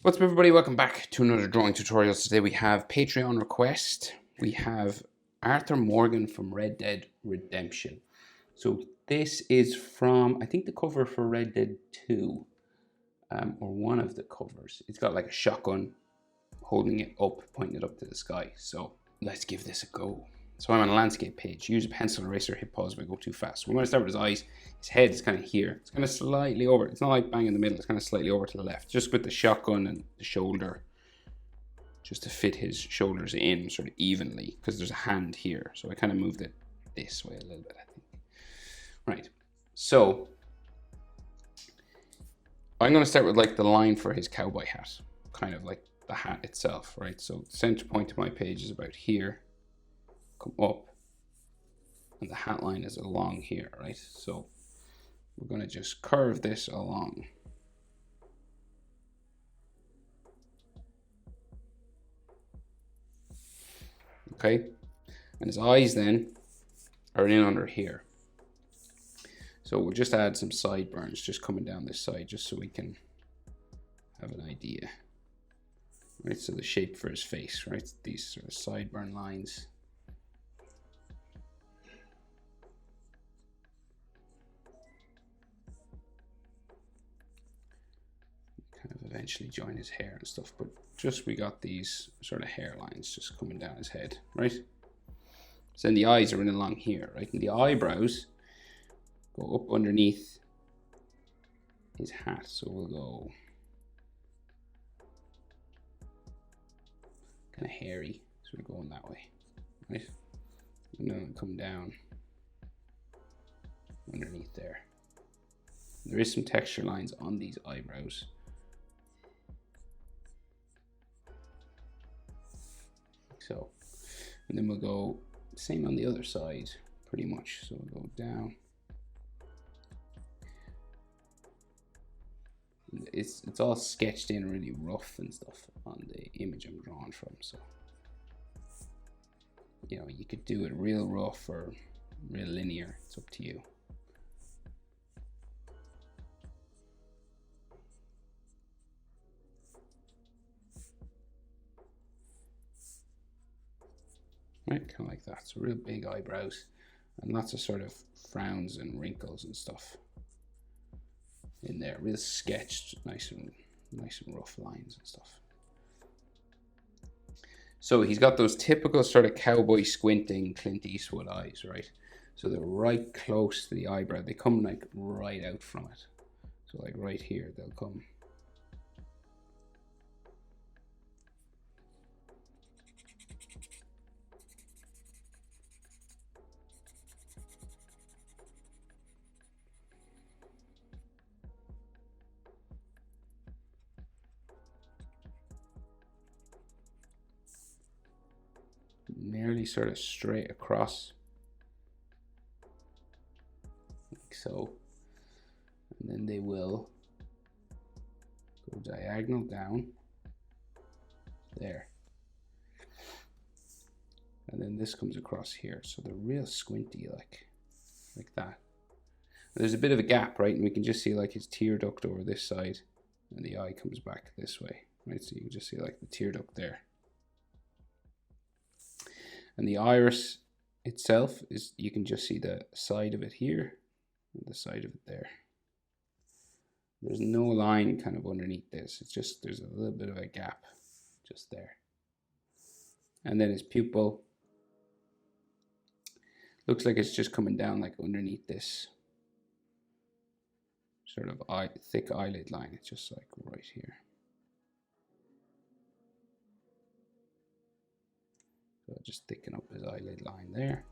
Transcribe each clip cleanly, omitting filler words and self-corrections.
What's up, everybody? Welcome back to another drawing tutorial. Today we have Patreon request. We have Arthur Morgan from Red Dead Redemption. So this is from, I think, the cover for Red Dead 2, or one of the covers. It's got like a shotgun holding it up, pointing it up to the sky. So let's give this a go. So I'm on a landscape page. Use a pencil eraser, hit pause if I go too fast. We're going to start with his eyes. His head is kind of here. It's kind of slightly over. It's not like bang in the middle. It's kind of slightly over to the left. Just with the shotgun and the shoulder. Just to fit his shoulders in sort of evenly. Because there's a hand here. So I kind of moved it this way a little bit, I think. Right. So I'm going to start with like the line for his cowboy hat. Kind of like the hat itself, right? So the center point of my page is about here. Come up, and the hat line is along here, right? So we're going to just curve this along. Okay, and his eyes then are in under here. So we'll just add some sideburns just coming down this side, just so we can have an idea. Right, so the shape for his face, right? These sort of sideburn lines. Eventually join his hair and stuff, but just we got these sort of hairlines just coming down his head, right? So then the eyes are in along here, right? And the eyebrows go up underneath his hat, so we'll go kind of hairy, so we're going that way, right? And then it'll come down underneath there. There is some texture lines on these eyebrows. So, and then we'll go same on the other side, pretty much. So we'll go down. It's all sketched in really rough and stuff on the image I'm drawing from. So, you know, you could do it real rough or real linear. It's up to you. Right, kind of like that. So real big eyebrows and lots of sort of frowns and wrinkles and stuff in there. Real sketched, nice and rough lines and stuff. So he's got those typical sort of cowboy squinting Clint Eastwood eyes, right? So they're right close to the eyebrow. They come like right out from it. So like right here, they'll come. Nearly sort of straight across, like so, and then they will go diagonal down there, and then this comes across here, so they're real squinty, like that. There's a bit of a gap, right, and we can just see like his tear duct over this side, and the eye comes back this way, right? So you can just see like the tear duct there. And the iris itself is, you can just see the side of it here and the side of it there. There's no line kind of underneath this. It's just, there's a little bit of a gap just there. And then his pupil looks like it's just coming down like underneath this sort of thick eyelid line. It's just like right here. So I'll just thicken up his eyelid line there.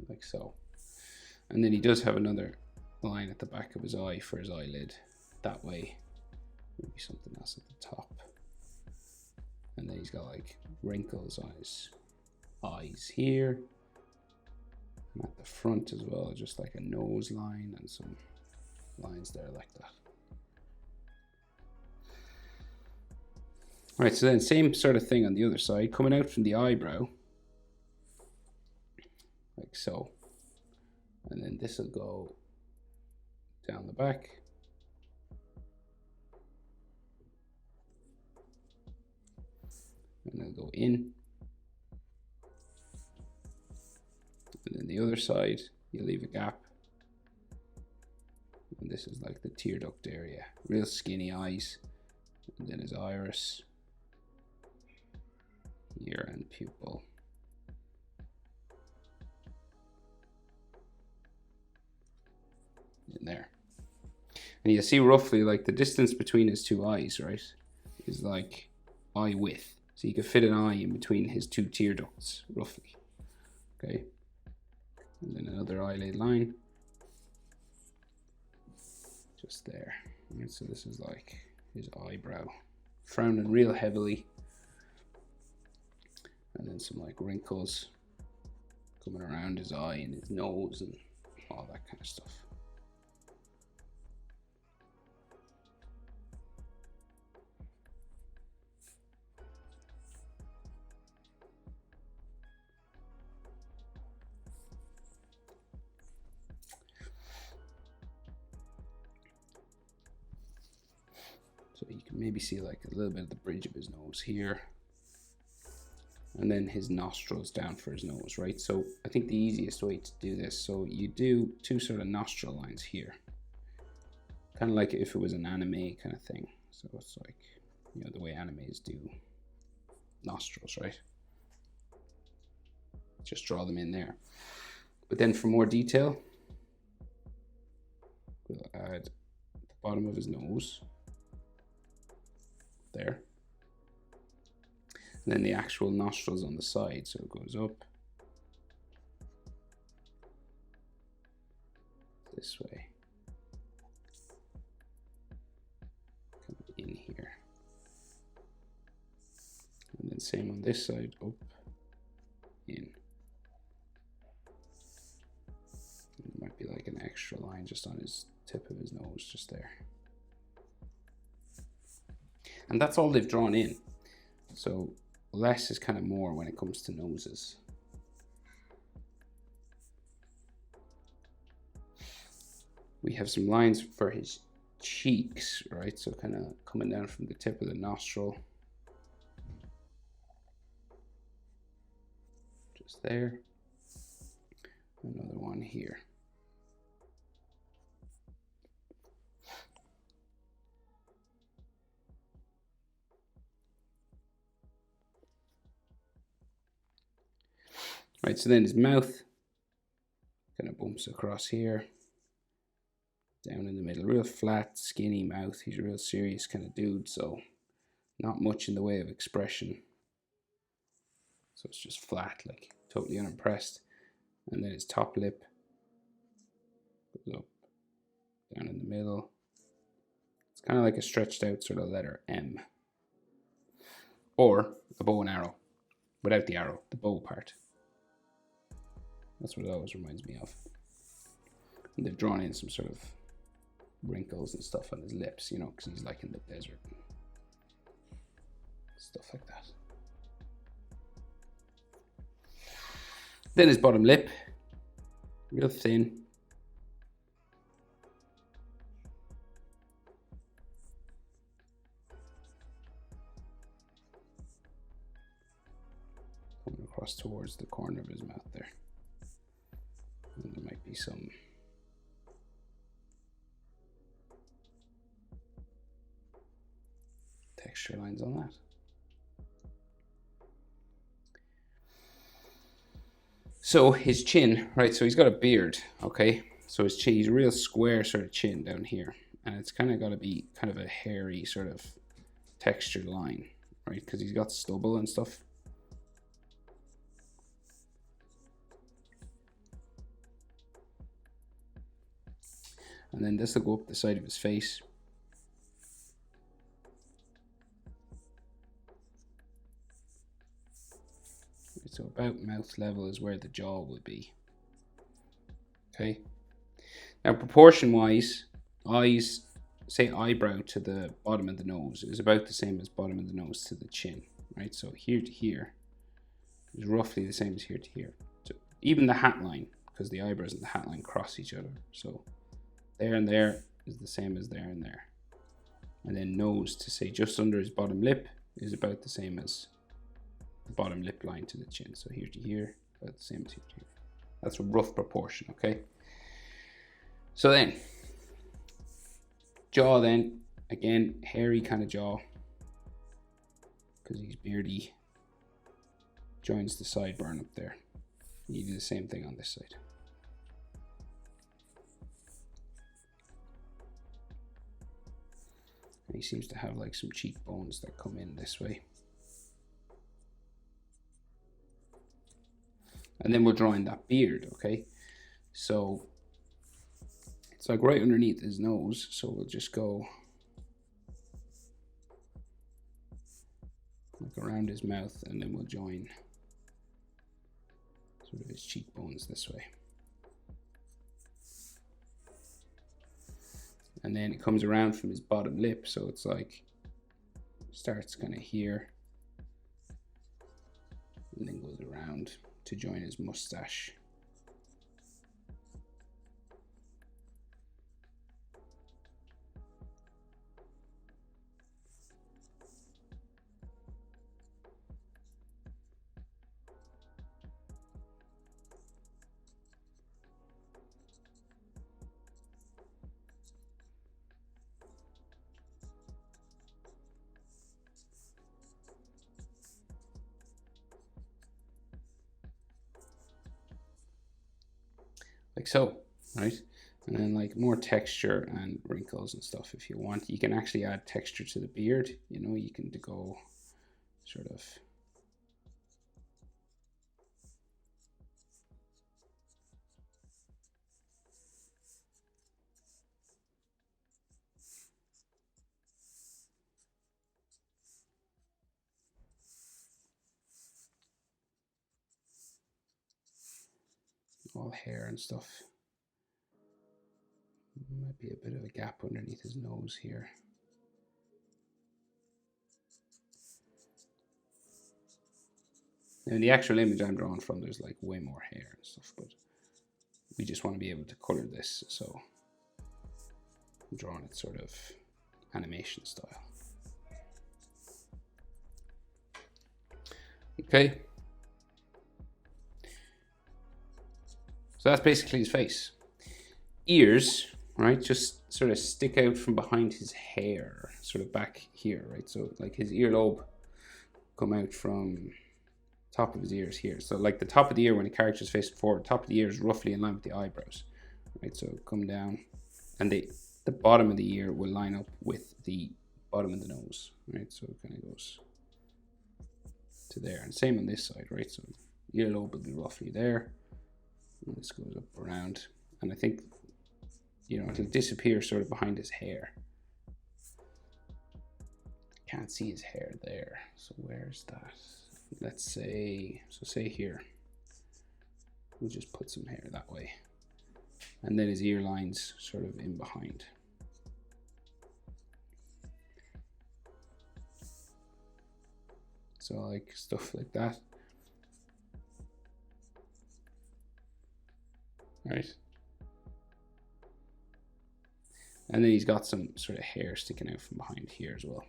Like so. And then he does have another line at the back of his eye for his eyelid that way. Maybe something else at the top. And then he's got like wrinkles on his eyes here. And at the front as well, just like a nose line and some lines there like that. All right, so then same sort of thing on the other side, coming out from the eyebrow, like so. And then this will go down the back. And then go in. And then the other side, you leave a gap. And this is like the tear duct area. Real skinny eyes. And then his iris. Here and pupil. In there. And you see roughly like the distance between his two eyes, right, is like eye width. So you can fit an eye in between his two tear ducts, roughly. Okay. And then another eyelid line. Just there. Right, so this is like his eyebrow. Frowning real heavily. And then some like wrinkles coming around his eye and his nose and all that kind of stuff. So you can maybe see like a little bit of the bridge of his nose here. And then his nostrils down for his nose, right? So I think the easiest way to do this, so you do two sort of nostril lines here. Kind of like if it was an anime kind of thing. So it's like, you know, the way animes do nostrils, right? Just draw them in there. But then for more detail, we'll add the bottom of his nose. There. And then the actual nostrils on the side, so it goes up this way, come in here, and then same on this side, up, in. And there might be like an extra line just on his tip of his nose, just there. And that's all they've drawn in. So less is kind of more when it comes to noses. We have some lines for his cheeks, right? So kind of coming down from the tip of the nostril. Just there. Another one here. Right, so then his mouth kind of bumps across here, down in the middle, real flat, skinny mouth. He's a real serious kind of dude, so not much in the way of expression. So it's just flat, like totally unimpressed. And then his top lip goes up, down in the middle. It's kind of like a stretched out sort of letter M. Or a bow and arrow, without the arrow, the bow part. That's what it always reminds me of. And they've drawn in some sort of wrinkles and stuff on his lips, you know, because he's like in the desert. Stuff like that. Then his bottom lip, real thin. Coming across towards the corner of his mouth there. And there might be some texture lines on that. So his chin, right? So he's got a beard, okay? So his chin, he's a real square sort of chin down here. And it's kind of got to be kind of a hairy sort of textured line, right? Because he's got stubble and stuff. And then this will go up the side of his face. So about mouth level is where the jaw will be. Okay. Now proportion wise, eyes, say eyebrow to the bottom of the nose is about the same as bottom of the nose to the chin, right? So here to here is roughly the same as here to here. So even the hat line, because the eyebrows and the hat line cross each other. So there and there is the same as there and there. And then nose to say just under his bottom lip is about the same as the bottom lip line to the chin. So here to here, about the same as here to here. That's a rough proportion, okay? So then, jaw then, again, hairy kind of jaw, because he's beardy, joins the sideburn up there. You do the same thing on this side. And he seems to have like some cheekbones that come in this way. And then we're drawing that beard, okay? So it's like right underneath his nose. So we'll just go like around his mouth, and then we'll join sort of his cheekbones this way. And then it comes around from his bottom lip, so it's like starts kind of here and then goes around to join his mustache. Like so, right? And then like more texture and wrinkles and stuff if you want. You can actually add texture to the beard. You know, you can go sort of all hair and stuff. Might be a bit of a gap underneath his nose here. Now in the actual image I'm drawing from, there's like way more hair and stuff, but we just want to be able to color this, so I'm drawing it sort of animation style. Okay. So that's basically his face. Ears, right, just sort of stick out from behind his hair, sort of back here, right? So like his earlobe come out from top of his ears here. So like the top of the ear when the character's facing forward, top of the ear is roughly in line with the eyebrows, right? So come down, and the bottom of the ear will line up with the bottom of the nose, right? So it kind of goes to there, and same on this side, right? So earlobe will be roughly there, and this goes up around, and I think, you know, it'll disappear sort of behind his hair. Can't see his hair there, so where's that? Let's say, so say here, we'll just put some hair that way, and then his ear lines sort of in behind. So like stuff like that, right? And then he's got some sort of hair sticking out from behind here as well.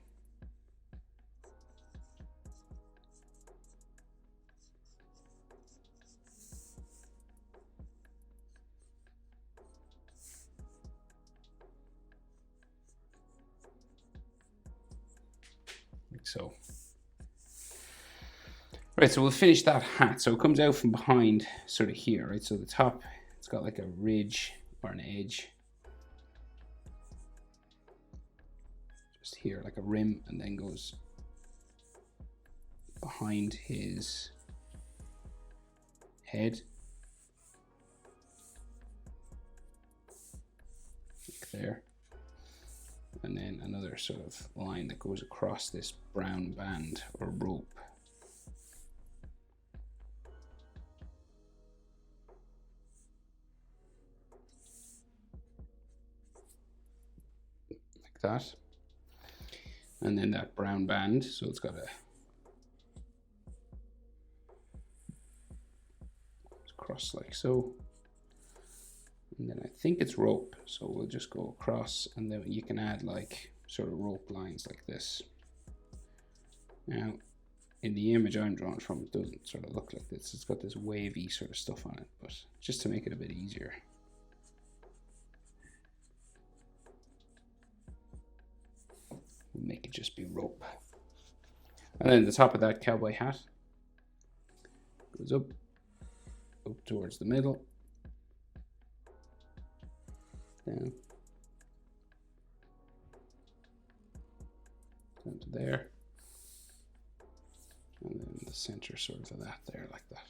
Like so. Right, so we'll finish that hat. So it comes out from behind sort of here, right? So the top, it's got like a ridge or an edge. Just here, like a rim, and then goes behind his head. Like there. And then another sort of line that goes across this brown band or rope. Like that. And then that brown band, so it's got a cross like so. And then I think it's rope, so we'll just go across, and then you can add like sort of rope lines like this. Now, in the image I'm drawn from, it doesn't sort of look like this. It's got this wavy sort of stuff on it, but just to make it a bit easier. We'll make it just be rope. And then the top of that cowboy hat goes up towards the middle, down to there, and then the center sort of that there, like that.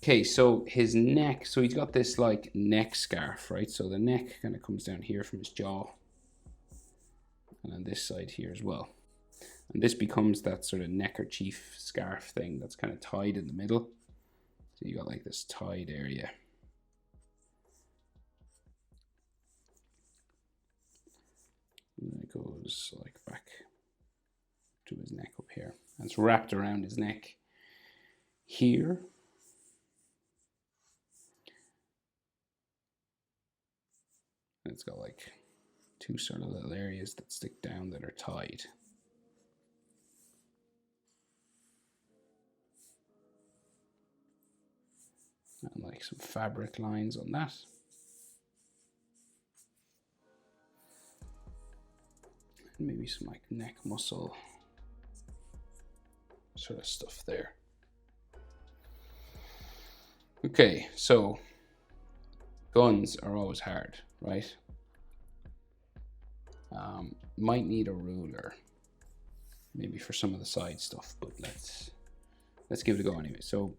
Okay, so his neck, so he's got this like neck scarf, right? So the neck kind of comes down here from his jaw, and on this side here as well. And this becomes that sort of neckerchief scarf thing that's kind of tied in the middle. So you got like this tied area. And then it goes like back to his neck up here. And it's wrapped around his neck here. And it's got like two sort of little areas that stick down that are tied. And like some fabric lines on that. And maybe some like neck muscle sort of stuff there. Okay, so guns are always hard, right? Might need a ruler, maybe for some of the side stuff, but let's give it a go anyway. So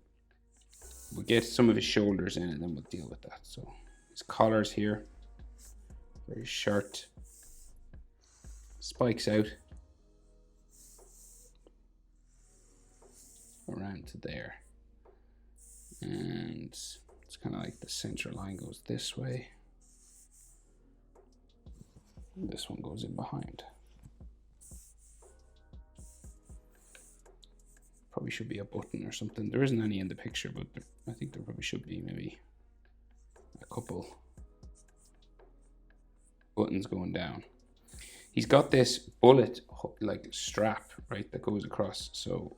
we'll get some of his shoulders in and then we'll deal with that. So his collars here, for his shirt, spikes out around to there. And it's kind of like the center line goes this way. And this one goes in behind. Probably should be a button or something. There isn't any in the picture, but I think there probably should be maybe a couple buttons going down. He's got this bullet like strap, right, that goes across. So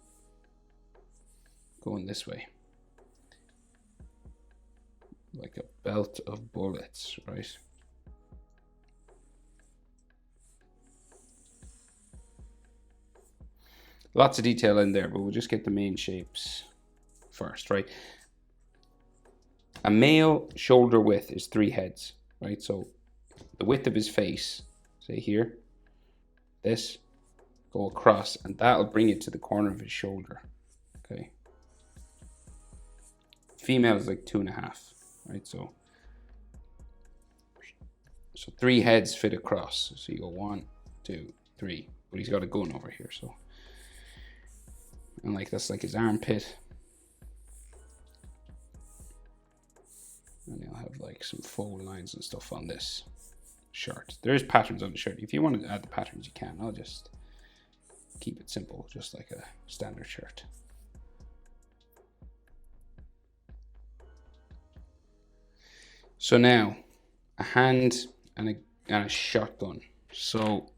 going this way. Like a belt of bullets, right? Lots of detail in there, but we'll just get the main shapes first, right? A male shoulder width is 3 heads, right? So the width of his face, say here, this, go across, and that'll bring it to the corner of his shoulder, okay? Female is like 2.5, right? So 3 heads fit across. So you go 1, 2, 3, but he's got a gun over here, so. And like that's like his armpit. And he'll have like some fold lines and stuff on this shirt. There is patterns on the shirt. If you want to add the patterns, you can. I'll just keep it simple, just like a standard shirt. So now, a hand and a shotgun. So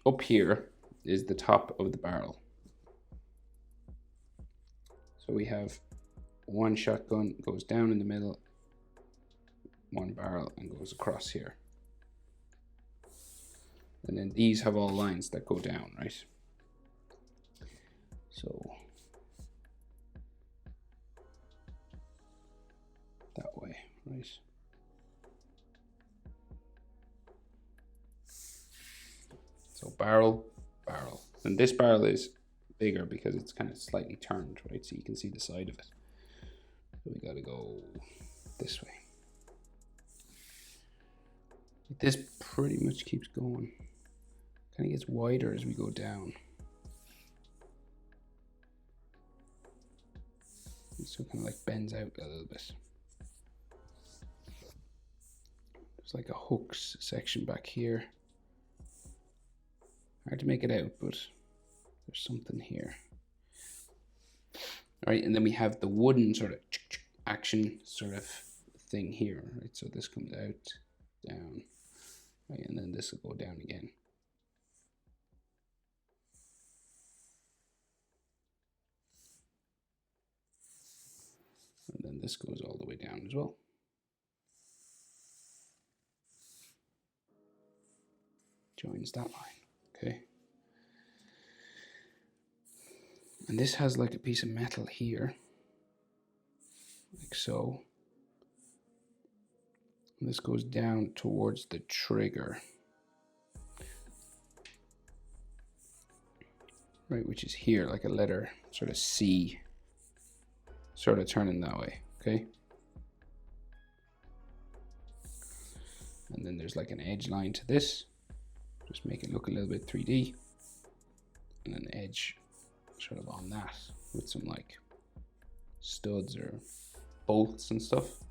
up here is the top of the barrel. So we have one shotgun goes down in the middle, one barrel, and goes across here. And then these have all lines that go down, right? So that way, right? So barrel, barrel. And this barrel is bigger because it's kind of slightly turned, right? So you can see the side of it. So we gotta go this way. This pretty much keeps going. Kind of gets wider as we go down. It still kind of like bends out a little bit. There's like a hooks section back here. Hard to make it out, but there's something here. right? And then we have the wooden sort of action sort of thing here, right? So this comes out, down, right? And then this will go down again. And then this goes all the way down as well. Joins that line, okay? And this has like a piece of metal here, like so. And this goes down towards the trigger, right, which is here, like a letter, sort of C, sort of turning that way, okay? And then there's like an edge line to this, just make it look a little bit 3D, and an edge sort of on that with some like studs or bolts and stuff.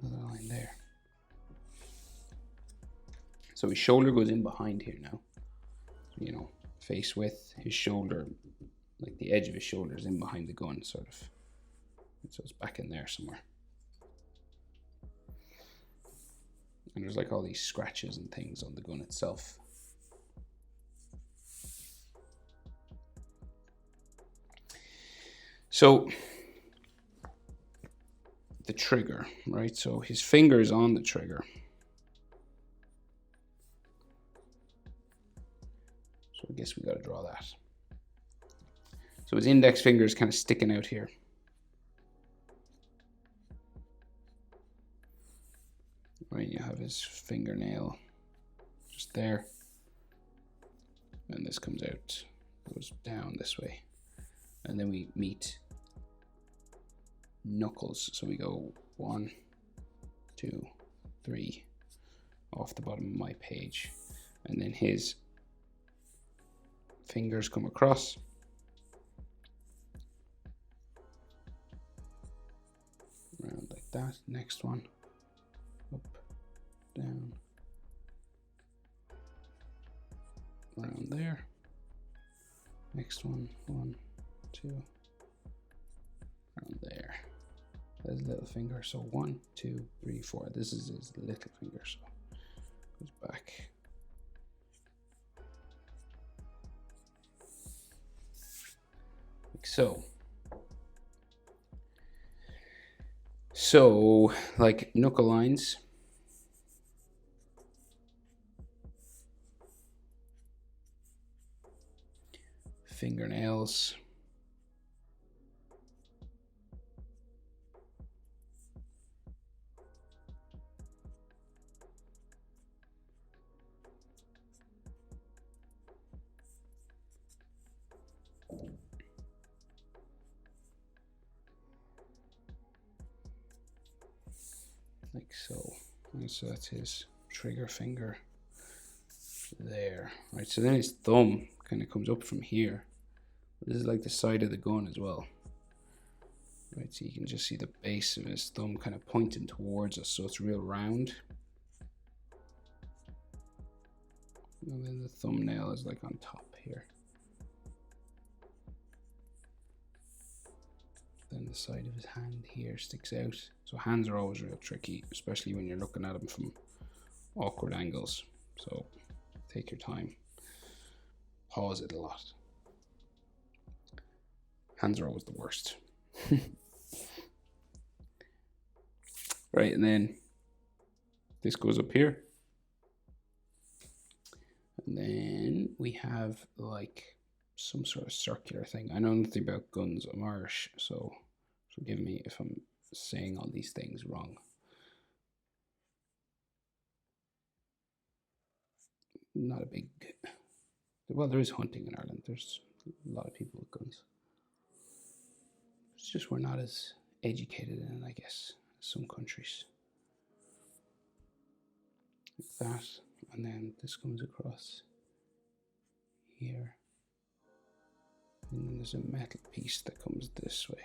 Another line there. So his shoulder goes in behind here now, you know, face width, his shoulder, like the edge of his shoulder is in behind the gun, sort of. So it's back in there somewhere. And there's like all these scratches and things on the gun itself. So the trigger, right? So his finger is on the trigger. So I guess we got to draw that. So his index finger is kind of sticking out here. Right, you have his fingernail just there. And this comes out, goes down this way. And then we meet knuckles. So we go 1, 2, 3 off the bottom of my page. And then his fingers come across. Around like that. Next one. Up, down. Around there. Next one. 1, 2. Around there. There's a little finger. So 1, 2, 3, 4. This is his little finger. So goes back. Like so. So, like knuckle lines. Fingernails. Like so. And so that's his trigger finger there. Right, so then his thumb kind of comes up from here. This is like the side of the gun as well. Right, so you can just see the base of his thumb kind of pointing towards us, so it's real round. And then the thumbnail is like on top here. Then the side of his hand here sticks out. So hands are always real tricky, especially when you're looking at them from awkward angles. So take your time. Pause it a lot. Hands are always the worst. Right, and then this goes up here. And then we have like some sort of circular thing. I know nothing about guns. I'm Irish, so forgive me if I'm saying all these things wrong. Not a big... Well, there is hunting in Ireland. There's a lot of people with guns. It's just we're not as educated in it, I guess, as some countries. Like that. And then this comes across here. And then there's a metal piece that comes this way.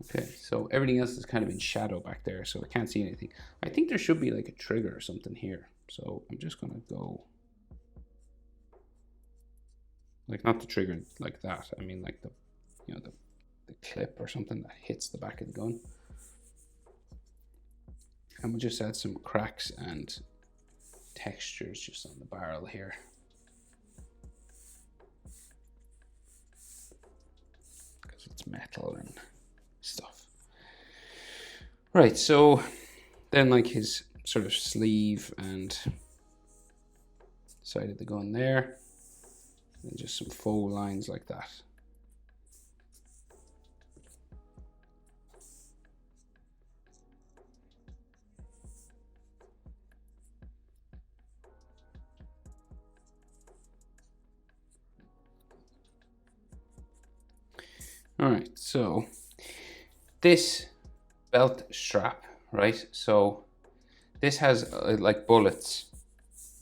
Okay, so everything else is kind of in shadow back there, so I can't see anything. I think there should be like a trigger or something here. So I'm just gonna go, like not the trigger like that. I mean like the, you know, the clip or something that hits the back of the gun. And we'll just add some cracks and textures just on the barrel here. Because it's metal and stuff. Right, so then like his sort of sleeve and side of the gun there, and just some faux lines like that. All right, so this belt strap, right? So this has like bullets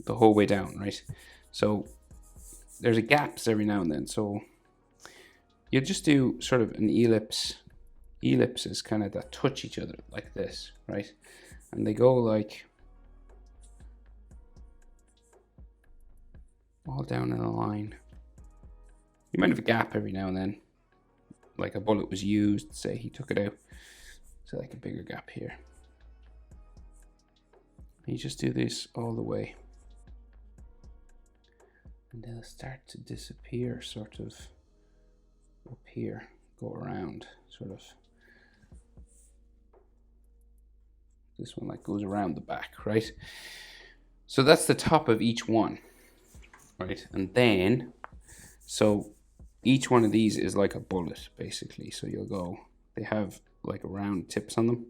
the whole way down, right? So there's a gaps every now and then. So you just do sort of an ellipse. Ellipses kind of that touch each other like this, right? And they go like all down in a line. You might have a gap every now and then, like a bullet was used, say he took it out. So like a bigger gap here. You just do this all the way. And they'll start to disappear sort of up here, go around sort of. This one like goes around the back, right? So that's the top of each one, right? And then, so each one of these is like a bullet basically. So you'll go, they have like round tips on them.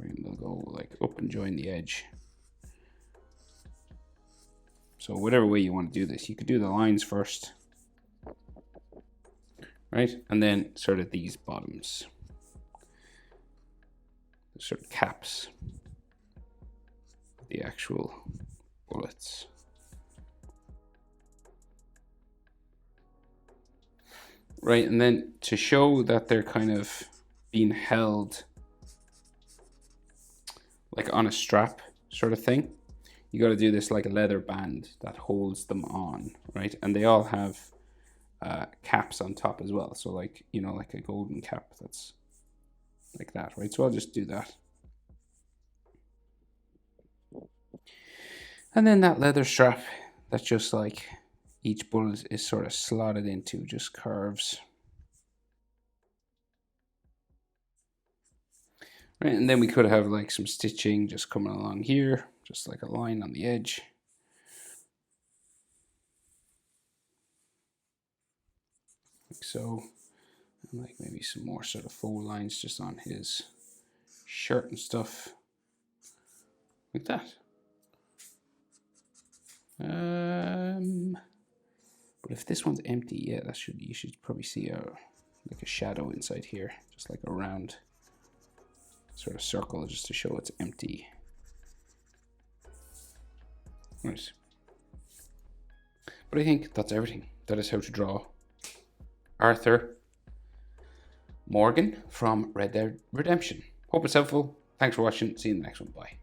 And they'll go like up and join the edge. So whatever way you want to do this, you could do the lines first, right? And then sort of these bottoms, the sort of caps, the actual bullets. Right, and then to show that they're kind of being held like on a strap sort of thing, you got to do this like a leather band that holds them on, right? And they all have caps on top as well. So like, you know, like a golden cap that's like that, right? So I'll just do that. And then that leather strap, that's just like each bullet is sort of slotted into, just curves. Right, and then we could have like some stitching just coming along here, just like a line on the edge. Like so. And like maybe some more sort of faux lines just on his shirt and stuff. Like that. But if this one's empty, yeah, that should, you should probably see like a shadow inside here, just like a round sort of circle, just to show it's empty. Right. But I think that's everything. That is how to draw Arthur Morgan from Red Dead Redemption. Hope it's helpful. Thanks for watching. See you in the next one. Bye.